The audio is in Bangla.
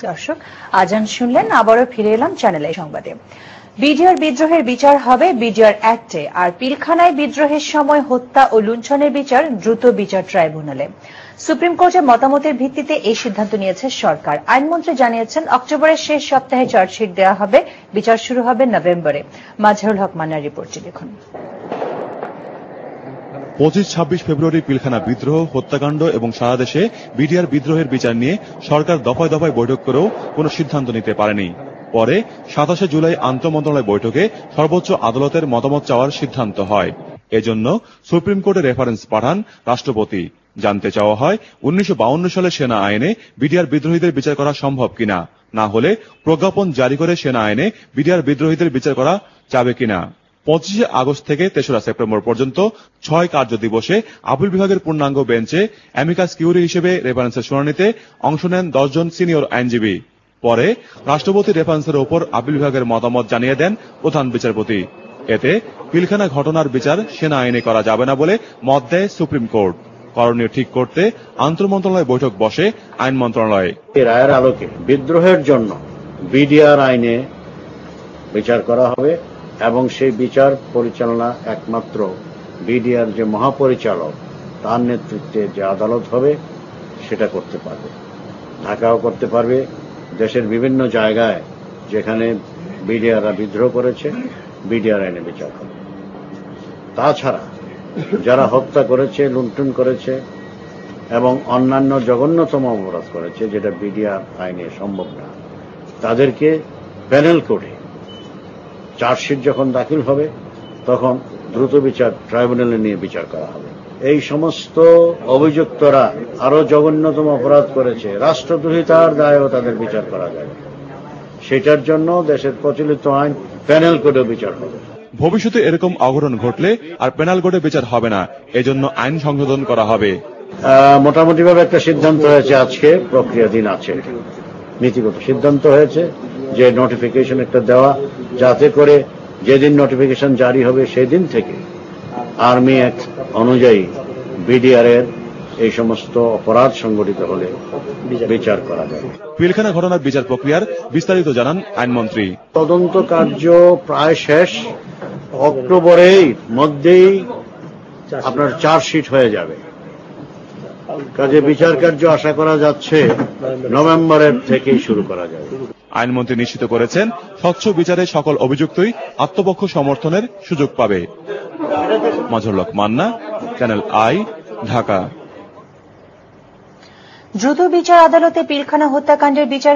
দর্শক, আজান শুনলেন, আবারও ফিরে এলাম চ্যানেল আই সংবাদে। বিডিআর বিদ্রোহের বিচার হবে বিডিআর অ্যাক্টে, আর পিলখানায় বিদ্রোহের সময় হত্যা ও লুণ্ঠনের বিচার দ্রুত বিচার ট্রাইব্যুনালে। সুপ্রিম কোর্টের মতামতের ভিত্তিতে এই সিদ্ধান্ত নিয়েছে সরকার। আইনমন্ত্রী জানিয়েছেন, অক্টোবরের শেষ সপ্তাহে চার্জশিট দেওয়া হবে, বিচার শুরু হবে নভেম্বরে। মাজহারুল হক মান্নার রিপোর্টটি দেখুন। 25-26 ফেব্রুয়ারি পিলখানা বিদ্রোহ, হত্যাকাণ্ড এবং সারা দেশে বিডিআর বিদ্রোহের বিচার নিয়ে সরকার দফায় দফায় বৈঠক করেও কোনো সিদ্ধান্ত নিতে পারেনি। পরে 27 জুলাই আন্তঃমন্ত্রণালয় বৈঠকে সর্বোচ্চ আদালতের মতামত চাওয়ার সিদ্ধান্ত হয়। এজন্য সুপ্রিম কোর্টে রেফারেন্স পাঠান রাষ্ট্রপতি। জানতে চাওয়া হয়, 1952 সালের সেনা আইনে বিডিআর বিদ্রোহীদের বিচার করা সম্ভব কিনা, না হলে প্রজ্ঞাপন জারি করে সেনা আইনে বিডিআর বিদ্রোহীদের বিচার করা যাবে কিনা। 25 আগস্ট থেকে 3রা সেপ্টেম্বর পর্যন্ত 6 কার্য দিবসে আপিল বিভাগের পূর্ণাঙ্গ বেঞ্চে অ্যামিকাস কিউরি হিসেবে রেফারেন্সের শুনানিতে অংশ নেন 10 জন সিনিয়র আইনজীবী। পরে রাষ্ট্রপতির রেফারেন্সের ওপর আপিল বিভাগের মতামত জানিয়ে দেন প্রধান বিচারপতি। এতে পিলখানা ঘটনার বিচার সেনা আইনে করা যাবে না বলে মত দেয় সুপ্রিম কোর্ট। করণীয় ঠিক করতে আন্তঃমন্ত্রণালয় বৈঠক বসে আইন মন্ত্রণালয়ে। রায়ের আলোকে বিদ্রোহের জন্য বিডিআর আইনে বিচার করা হবে এবং সেই বিচার পরিচালনা একমাত্র বিডিআর যে মহাপরিচালক তার নেতৃত্বে যে আদালত হবে সেটা করতে পারবে। ঢাকাও করতে পারবে, দেশের বিভিন্ন জায়গায় যেখানে বিডিআররা বিদ্রোহ করেছে বিডিআর আইনে বিচার হবে। তাছাড়া যারা হত্যা করেছে, লুণ্ঠন করেছে এবং অন্যান্য জঘন্যতম অপরাধ করেছে যেটা বিডিআর আইনে সম্ভব না, তাদেরকে প্যানেল কোর্টে চার্জশিট যখন দাখিল হবে তখন দ্রুত বিচার ট্রাইব্যুনালে নিয়ে বিচার করা হবে। এই সমস্ত অভিযুক্তরা আরো জঘন্যতম অপরাধ করেছে, রাষ্ট্রদ্রোহিতার দায়েও তাদের বিচার করা যাবে। সেটার জন্য দেশের প্রচলিত আইন প্যানেল কোর্টে বিচার হবে। ভবিষ্যতে এরকম অঘটন ঘটলে আর প্যানেল কোর্টে বিচার হবে না, এজন্য আইন সংশোধন করা হবে। মোটামুটিভাবে একটা সিদ্ধান্ত হয়েছে, আজকে প্রক্রিয়াধীন আছে, নীতিগত সিদ্ধান্ত হয়েছে যে নোটিফিকেশন একটা দেওয়া, যাতে করে যেদিন নোটিফিকেশন জারি হবে সেদিন থেকে আর্মি অ্যাক্ট অনুযায়ী বিডিআর এর এই সমস্ত অপরাধ সংগঠিত হলে বিচার করা যায়। পিলখানা ঘটনার বিচার প্রক্রিয়ার বিস্তারিত জানান আইনমন্ত্রী। তদন্ত কার্য প্রায় শেষ, অক্টোবরের মধ্যেই আপনার চার্জশিট হয়ে যাবে। কাজে বিচার কার্য আশা করা যাচ্ছে নভেম্বরের থেকেই শুরু করা যাবে। আইনমন্ত্রী নিশ্চিত করেছেন, স্বচ্ছ বিচারে সকল অভিযুক্তই আত্মপক্ষ সমর্থনের সুযোগ পাবে। মাজহারুল হক মান্না, চ্যানেল আই, ঢাকা। দ্রুত বিচার আদালতে পিলখানা হত্যাকাণ্ডের বিচার